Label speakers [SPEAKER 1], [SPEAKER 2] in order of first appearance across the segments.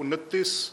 [SPEAKER 1] 29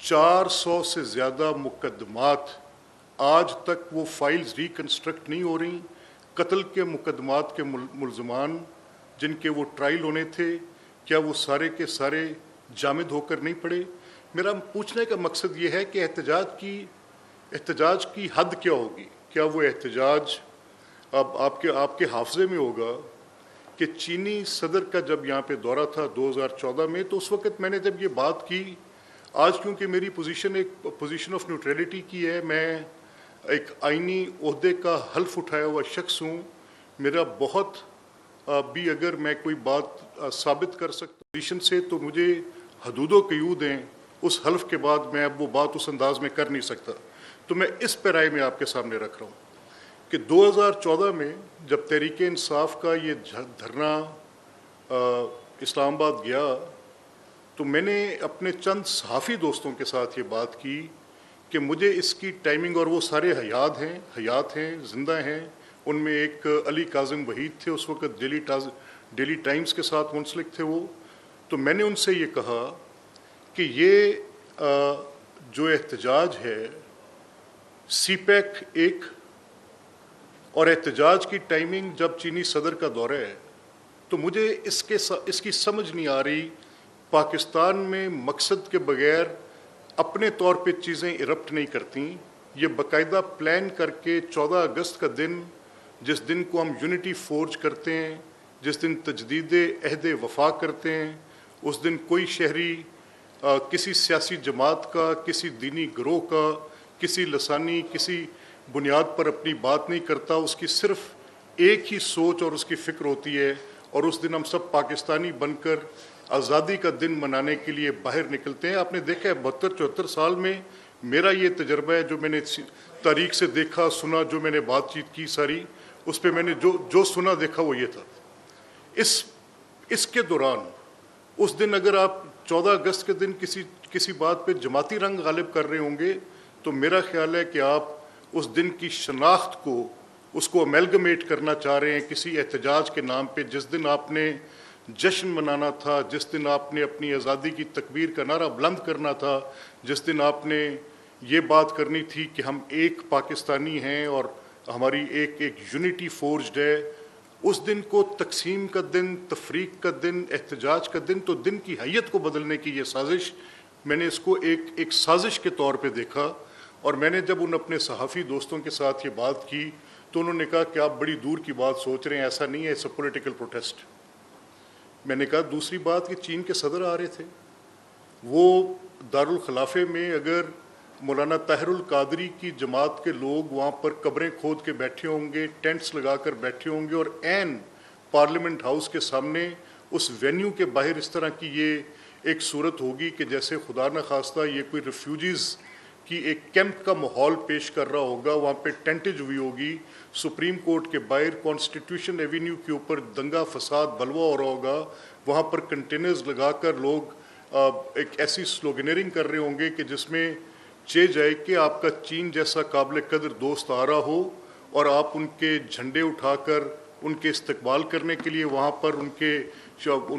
[SPEAKER 1] 400 سے زیادہ مقدمات آج تک وہ فائلز ریکنسٹرکٹ نہیں ہو رہی. قتل کے مقدمات کے ملزمان جن کے وہ ٹرائل ہونے تھے، کیا وہ سارے کے سارے جامد ہو کر نہیں پڑے؟ میرا پوچھنے کا مقصد یہ ہے کہ احتجاج کی حد کیا ہوگی؟ کیا وہ احتجاج اب آپ کے حافظے میں ہوگا کہ چینی صدر کا جب یہاں پہ دورہ تھا 2014 میں، تو اس وقت میں نے جب یہ بات کی، آج کیونکہ میری پوزیشن ایک پوزیشن آف نیوٹریلٹی کی ہے، میں ایک آئینی عہدے کا حلف اٹھایا ہوا شخص ہوں، میرا بہت بھی اگر میں کوئی بات ثابت کر سکتا پوزیشن سے تو مجھے حدود و قیود ہیں، اس حلف کے بعد میں اب وہ بات اس انداز میں کر نہیں سکتا. تو میں اس پیرائے میں آپ کے سامنے رکھ رہا ہوں کہ 2014 میں جب تحریک انصاف کا یہ دھرنا اسلام آباد گیا، تو میں نے اپنے چند صحافی دوستوں کے ساتھ یہ بات کی کہ مجھے اس کی ٹائمنگ، اور وہ سارے حیات ہیں، زندہ ہیں. ان میں ایک علی کاظم وحید تھے، اس وقت ڈیلی ٹائمز کے ساتھ منسلک تھے وہ. تو میں نے ان سے یہ کہا کہ یہ جو احتجاج ہے سی پیک ایک، اور احتجاج کی ٹائمنگ جب چینی صدر کا دورہ ہے، تو مجھے اس کی سمجھ نہیں آ رہی. پاکستان میں مقصد کے بغیر اپنے طور پہ چیزیں ایرپٹ نہیں کرتی. یہ باقاعدہ پلان کر کے 14 اگست کا دن، جس دن کو ہم یونٹی فورج کرتے ہیں، جس دن تجدید عہد وفا کرتے ہیں، اس دن کوئی شہری کسی سیاسی جماعت کا، کسی دینی گروہ کا، کسی لسانی کسی بنیاد پر اپنی بات نہیں کرتا. اس کی صرف ایک ہی سوچ اور اس کی فکر ہوتی ہے، اور اس دن ہم سب پاکستانی بن کر آزادی کا دن منانے کے لیے باہر نکلتے ہیں. آپ نے دیکھا ہے 72-74 سال میں میرا یہ تجربہ ہے، جو میں نے تاریخ سے دیکھا سنا، جو میں نے بات چیت کی ساری، اس پہ میں نے جو سنا دیکھا وہ یہ تھا. اس کے دوران اس دن اگر آپ 14 اگست کے دن کسی بات پہ جماعتی رنگ غالب کر رہے ہوں گے، تو میرا خیال ہے کہ آپ اس دن کی شناخت کو، اس کو امیلگمیٹ کرنا چاہ رہے ہیں کسی احتجاج کے نام پہ. جس دن آپ نے جشن منانا تھا، جس دن آپ نے اپنی آزادی کی تکبیر کا نعرہ بلند کرنا تھا، جس دن آپ نے یہ بات کرنی تھی کہ ہم ایک پاکستانی ہیں اور ہماری ایک یونٹی فورجڈ ہے، اس دن کو تقسیم کا دن، تفریق کا دن، احتجاج کا دن، تو دن کی حیت کو بدلنے کی یہ سازش، میں نے اس کو ایک سازش کے طور پہ دیکھا. اور میں نے جب ان اپنے صحافی دوستوں کے ساتھ یہ بات کی تو انہوں نے کہا کہ آپ بڑی دور کی بات سوچ رہے ہیں، ایسا نہیں ہے، اٹس اے پولیٹیکل پروٹیسٹ. میں نے کہا دوسری بات کہ چین کے صدر آ رہے تھے، وہ دارالخلافے میں اگر مولانا طاہر القادری کی جماعت کے لوگ وہاں پر قبریں کھود کے بیٹھے ہوں گے، ٹینٹس لگا کر بیٹھے ہوں گے، اور عین پارلیمنٹ ہاؤس کے سامنے اس وینیو کے باہر اس طرح کی یہ ایک صورت ہوگی کہ جیسے خدا نخواستہ یہ کوئی ریفیوجیز کی ایک کیمپ کا ماحول پیش کر رہا ہوگا. وہاں پہ ٹینٹج ہوئی ہوگی، سپریم کورٹ کے باہر کانسٹیٹیوشن ایوینیو کے اوپر دنگا فساد بلوا ہو رہا ہوگا، وہاں پر کنٹینرز لگا کر لوگ ایک ایسی سلوگنیرنگ کر رہے ہوں گے کہ جس میں چہ جائے کہ آپ کا چین جیسا قابل قدر دوست آ رہا ہو، اور آپ ان کے جھنڈے اٹھا کر ان کے استقبال کرنے کے لیے وہاں پر ان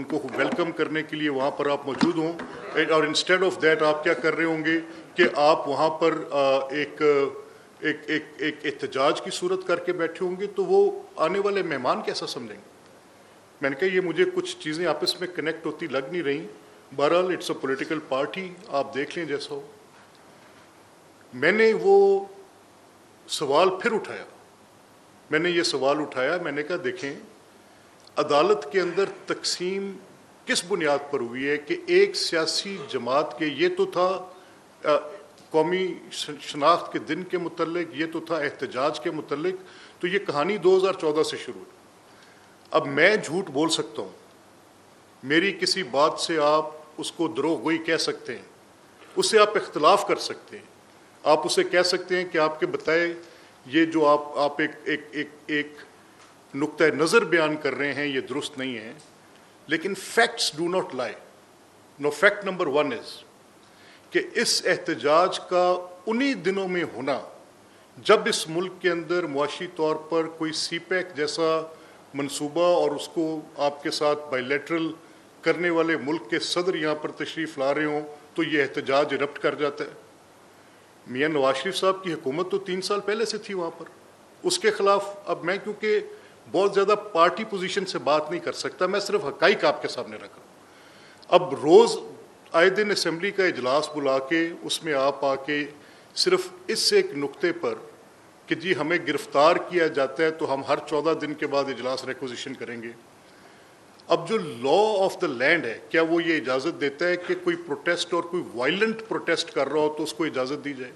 [SPEAKER 1] کو ویلکم کرنے کے لیے وہاں پر آپ موجود ہوں. اور انسٹیڈ آف دیٹ آپ کیا کر رہے ہوں گے کہ آپ وہاں پر ایک احتجاج کی صورت کر کے بیٹھے ہوں گے. تو وہ آنے والے مہمان کیسا سمجھیں گے؟ میں نے کہا یہ مجھے کچھ چیزیں آپس میں کنیکٹ ہوتی لگ نہیں رہی. بہرحال اٹس اے پولیٹیکل پارٹی، آپ دیکھ لیں جیسا ہو. میں نے وہ سوال پھر اٹھایا، میں نے یہ سوال اٹھایا، میں نے کہا دیکھیں عدالت کے اندر تقسیم کس بنیاد پر ہوئی ہے کہ ایک سیاسی جماعت کے، یہ تو تھا قومی شناخت کے دن کے متعلق، یہ تو تھا احتجاج کے متعلق، تو یہ کہانی 2014 سے شروع ہے. اب میں جھوٹ بول سکتا ہوں، میری کسی بات سے آپ اس کو دروغ گوئی کہہ سکتے ہیں، اس سے آپ اختلاف کر سکتے ہیں، آپ اسے کہہ سکتے ہیں کہ آپ کے بتائے یہ جو آپ ایک نقطہ نظر بیان کر رہے ہیں یہ درست نہیں ہے. لیکن facts do not lie. Know fact number 1 از کہ اس احتجاج کا انہی دنوں میں ہونا جب اس ملک کے اندر معاشی طور پر کوئی سی پیک جیسا منصوبہ اور اس کو آپ کے ساتھ بائی لیٹرل کرنے والے ملک کے صدر یہاں پر تشریف لا رہے ہوں، تو یہ احتجاج ایرپٹ کر جاتا ہے. میاں نواز شریف صاحب کی حکومت تو 3 سال پہلے سے تھی وہاں پر. اس کے خلاف اب میں کیونکہ بہت زیادہ پارٹی پوزیشن سے بات نہیں کر سکتا, میں صرف حقائق آپ کے سامنے رکھ رہا ہوں. اب روز آئے دن اسمبلی کا اجلاس بلا کے اس میں آپ آ کے صرف اس ایک نقطے پر کہ جی ہمیں گرفتار کیا جاتا ہے تو ہم ہر 14 دن کے بعد اجلاس ریکوزیشن کریں گے. اب جو لا آف دا لینڈ ہے, کیا وہ یہ اجازت دیتا ہے کہ کوئی پروٹیسٹ اور کوئی وائلنٹ پروٹیسٹ کر رہا ہو تو اس کو اجازت دی جائے؟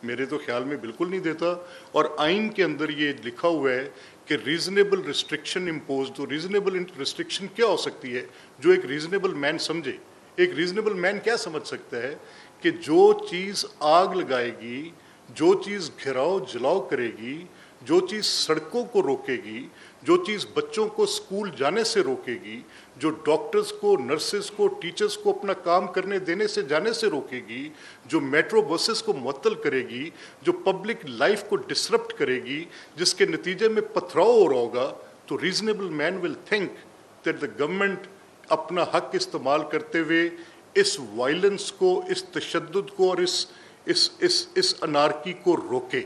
[SPEAKER 1] میرے تو خیال میں بالکل نہیں دیتا. اور آئین کے اندر یہ لکھا ہوا ہے کہ ریزنیبل ریسٹرکشن امپوز. تو ریزنیبل ریسٹرکشن کیا ہو سکتی ہے جو ایک ریزنیبل مین سمجھے؟ ایک ریزنیبل مین کیا سمجھ سکتا ہے کہ جو چیز آگ لگائے گی, جو چیز گھراؤ جلاؤ کرے گی, جو چیز سڑکوں کو روکے گی, جو چیز بچوں کو اسکول جانے سے روکے گی, جو ڈاکٹرز کو, نرسز کو, ٹیچرز کو اپنا کام کرنے دینے سے جانے سے روکے گی, جو میٹرو بسز کو معطل کرے گی, جو پبلک لائف کو ڈسرپٹ کرے گی, جس کے نتیجے میں پتھراؤ ہو رہا ہوگا, تو reasonable man will think that the government اپنا حق استعمال کرتے ہوئے اس وائلنس کو, اس تشدد کو اور اس انارکی کو روکے.